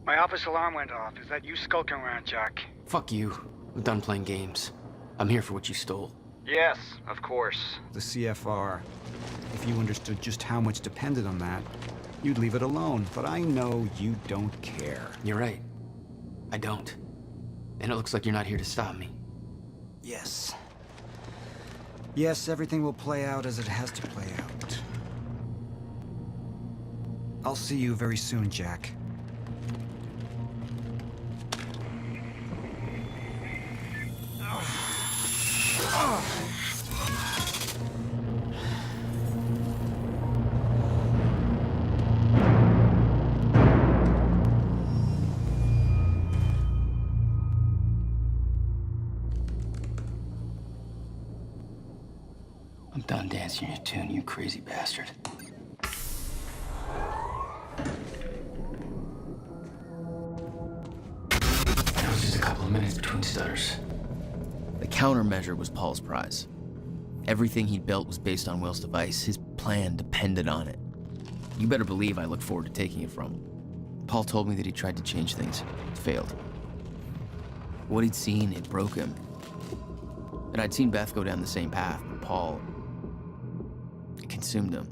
My office alarm went off. Is that you skulking around, Jack? Fuck you. I'm done playing games. I'm here for what you stole. Yes, of course. The CFR. If you understood just how much depended on that, you'd leave it alone. But I know you don't care. You're right. I don't. And it looks like you're not here to stop me. Yes. Yes, everything will play out as it has to play out. I'll see you very soon, Jack. I'm done dancing your tune, you crazy bastard. That was just a couple of minutes between stutters. The countermeasure was Paul's prize. Everything he'd built was based on Will's device. His plan depended on it. You better believe I look forward to taking it from him. Paul told me that he tried to change things. It failed. What he'd seen, it broke him. And I'd seen Beth go down the same path, but Paul... it consumed him.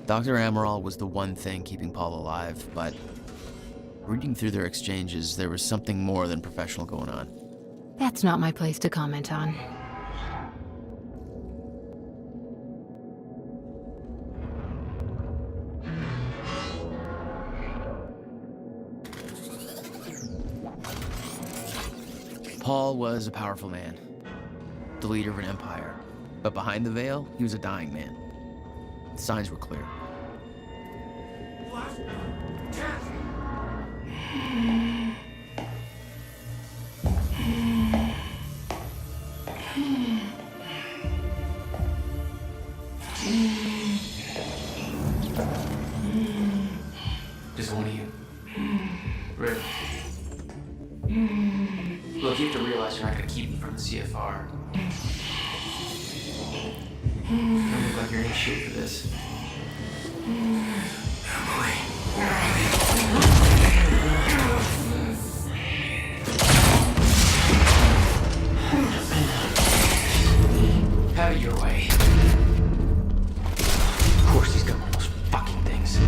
Dr. Amaral was the one thing keeping Paul alive, but reading through their exchanges, there was something more than professional going on. That's not my place to comment on. Paul was a powerful man, the leader of an empire, but behind the veil, he was a dying man. The signs were clear. Just one of you. Really? Look, you have to realize you're not going to keep me from the CFR. You don't look like you're in any shape for this. Have it your way. Of course he's got one of those fucking things.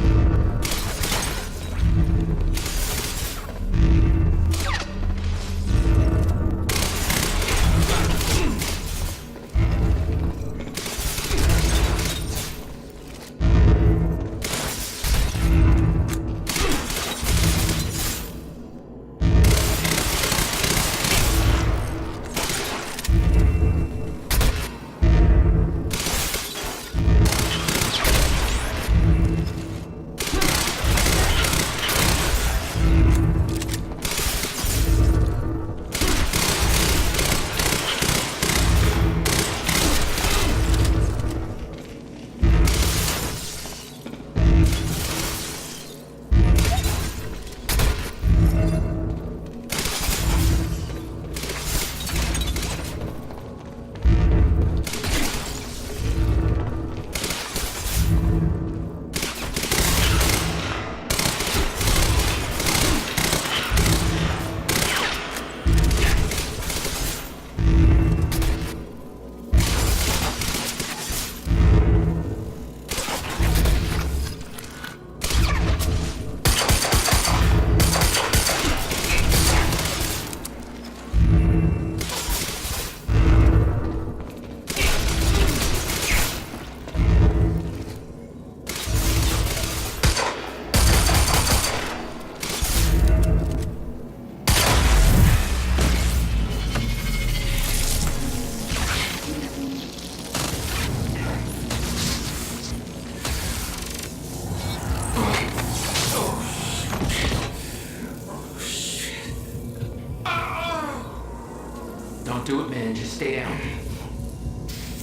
do it, man. Just stay down.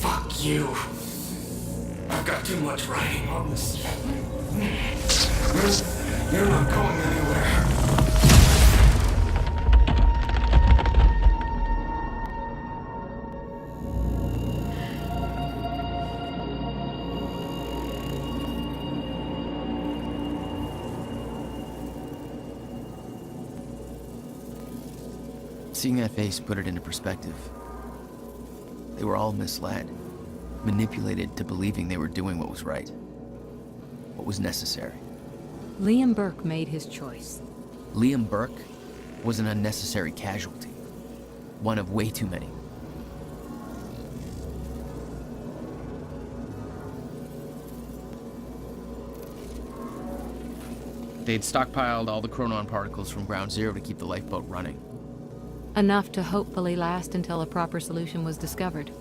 Fuck you. I've got too much writing on this. You're not going anywhere. Seeing that face put it into perspective. They were all misled, manipulated to believing they were doing what was right, what was necessary. Liam Burke made his choice. Liam Burke was an unnecessary casualty, one of way too many. They'd stockpiled all the chronon particles from Ground Zero to keep the lifeboat running. Enough to hopefully last until a proper solution was discovered.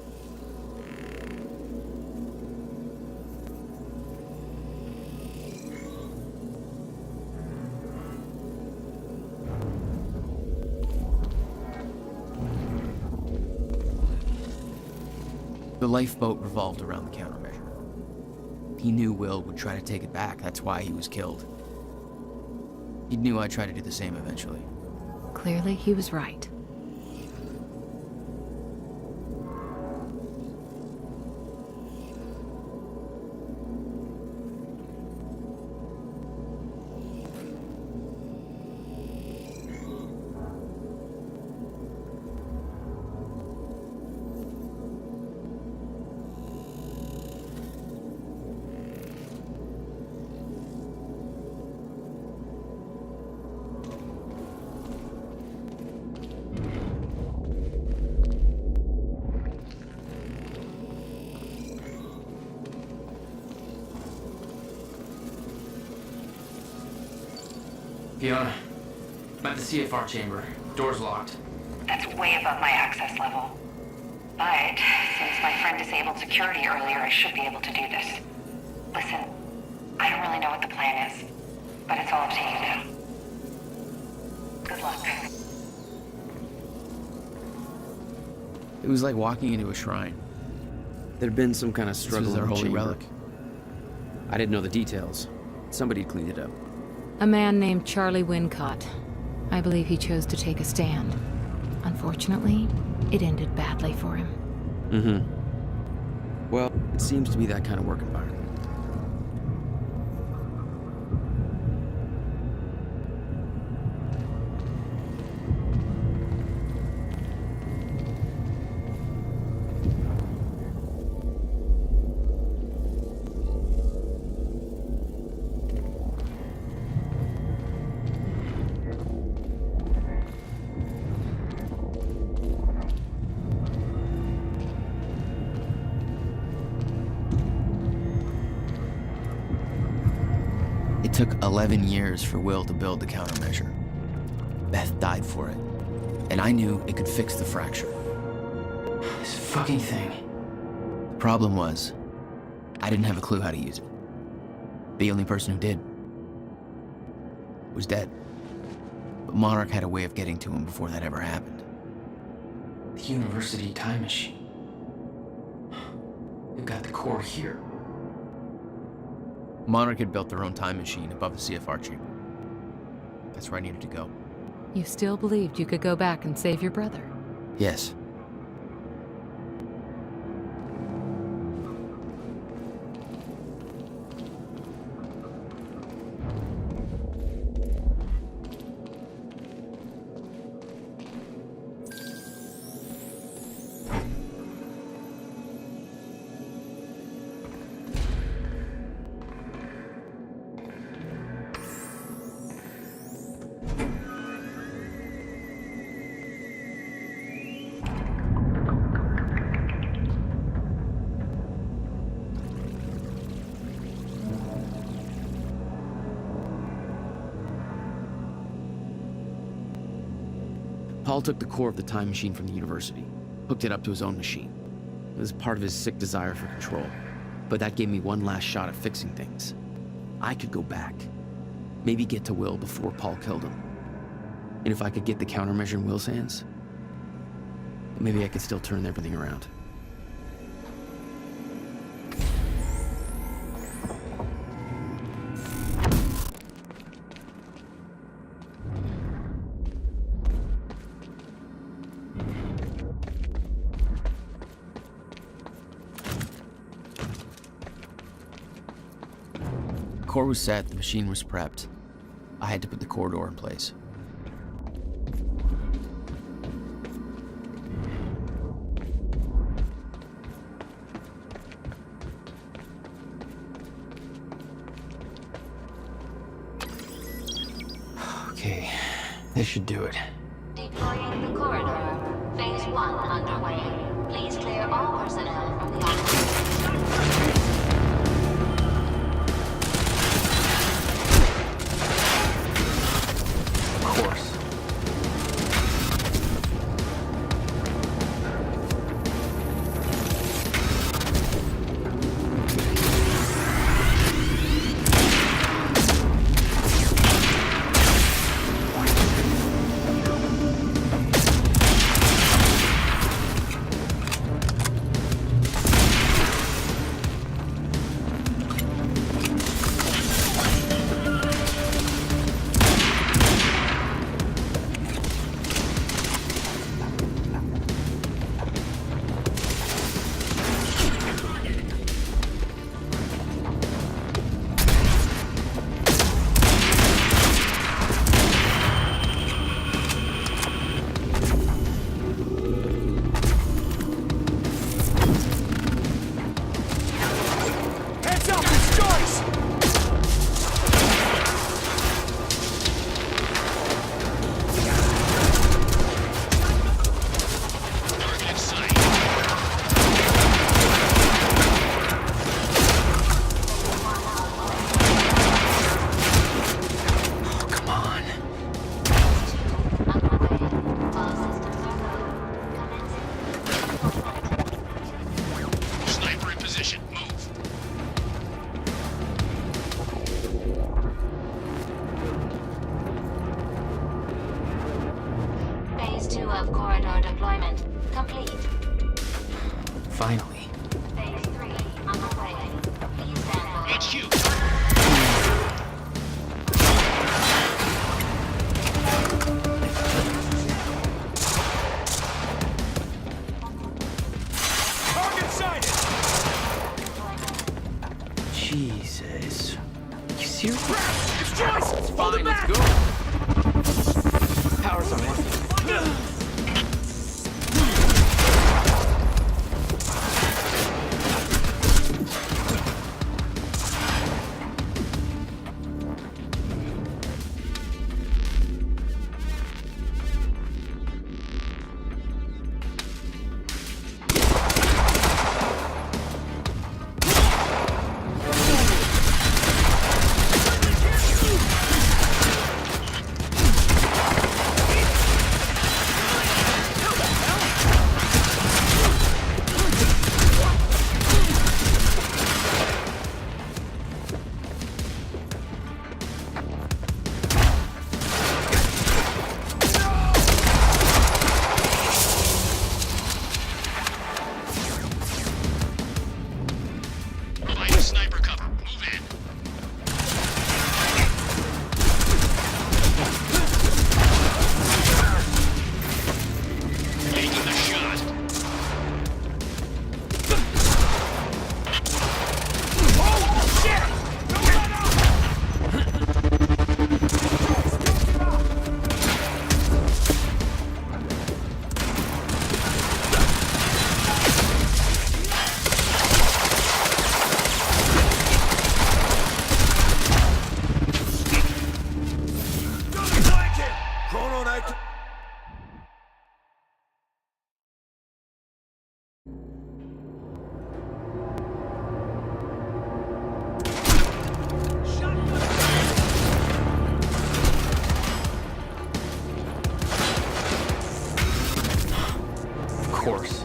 The lifeboat revolved around the countermeasure. He knew Will would try to take it back, that's why he was killed. He knew I'd try to do the same eventually. Clearly, he was right. Fiona, I'm at the CFR chamber. Door's locked. That's way above my access level. But, since my friend disabled security earlier, I should be able to do this. Listen, I don't really know what the plan is, but it's all up to you now. Good luck. It was like walking into a shrine. There'd been some kind of This struggle was their in the holy chamber. relic. I didn't know the details. Somebody cleaned it up. A man named Charlie Wincott. I believe he chose to take a stand. Unfortunately, it ended badly for him. Mm-hmm. Well, it seems to be that kind of work environment. It took 11 years for Will to build the countermeasure. Beth died for it, and I knew it could fix the fracture. This fucking thing. The problem was, I didn't have a clue how to use it. The only person who did was dead. But Monarch had a way of getting to him before that ever happened. The university time machine. They've got the core here. Monarch had built their own time machine above the CFR chamber. That's where I needed to go. You still believed you could go back and save your brother? Yes. Paul took the core of the time machine from the university, hooked it up to his own machine. It was part of his sick desire for control, but that gave me one last shot at fixing things. I could go back, maybe get to Will before Paul killed him. And if I could get the countermeasure in Will's hands, Maybe I could still turn everything around. Core was set, the machine was prepped. I had to put the core door in place. Okay, this should do it. Deploying the corridor. Phase 1 underway. Please clear all personnel from the operation. Of course. Phase 2 of corridor deployment complete. Finally. Phase 3 underway. Please stand by. HQ. Target sighted. Jesus. You serious? It's Joyce. It's Hold fine, it let's back. go. Power's on, man. Sniper cover. Move in. Taking the shot. Oh, shit! Don't let up! Of course.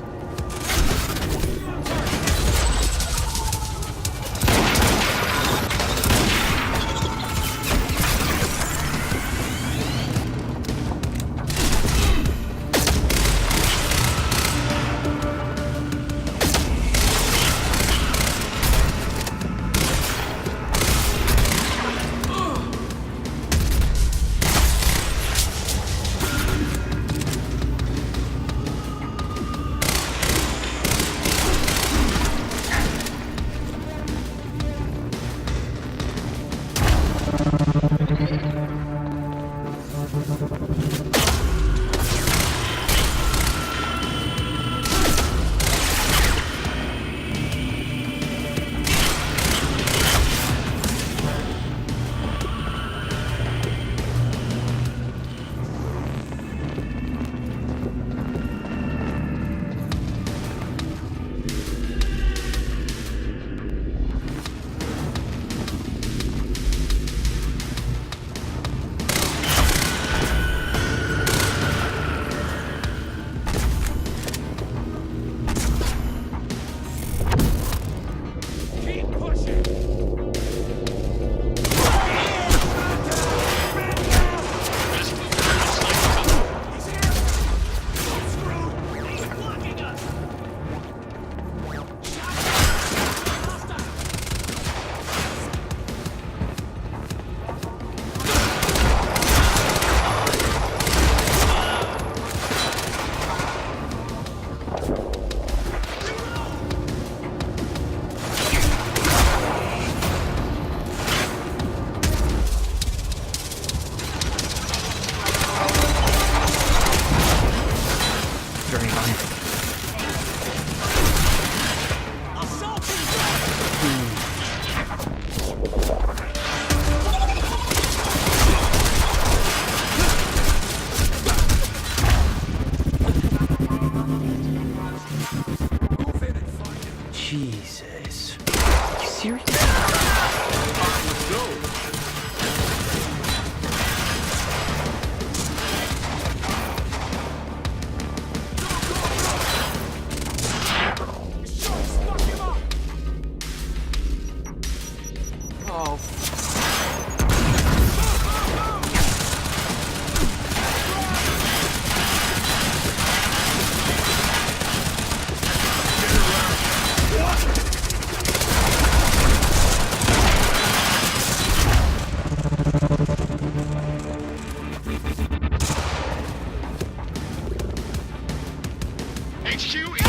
shoot!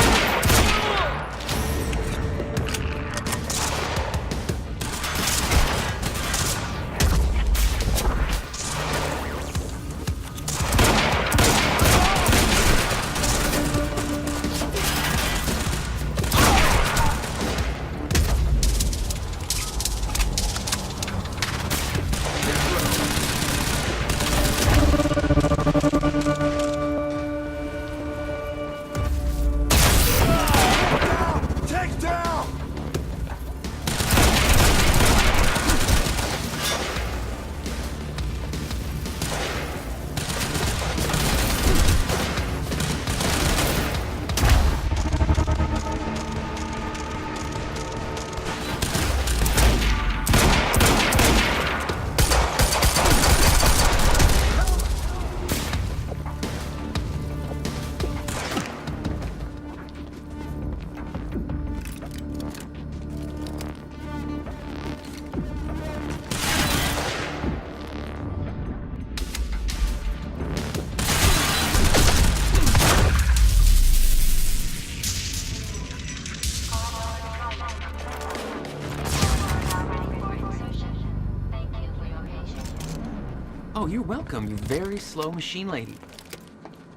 Oh, you're welcome, you very slow machine lady.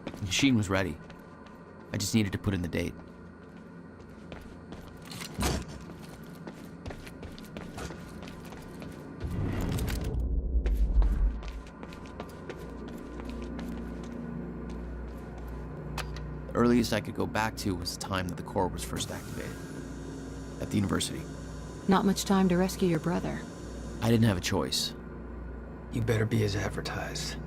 The machine was ready. I just needed to put in the date. The earliest I could go back to was the time that the core was first activated. At the university. Not much time to rescue your brother. I didn't have a choice. You better be as advertised.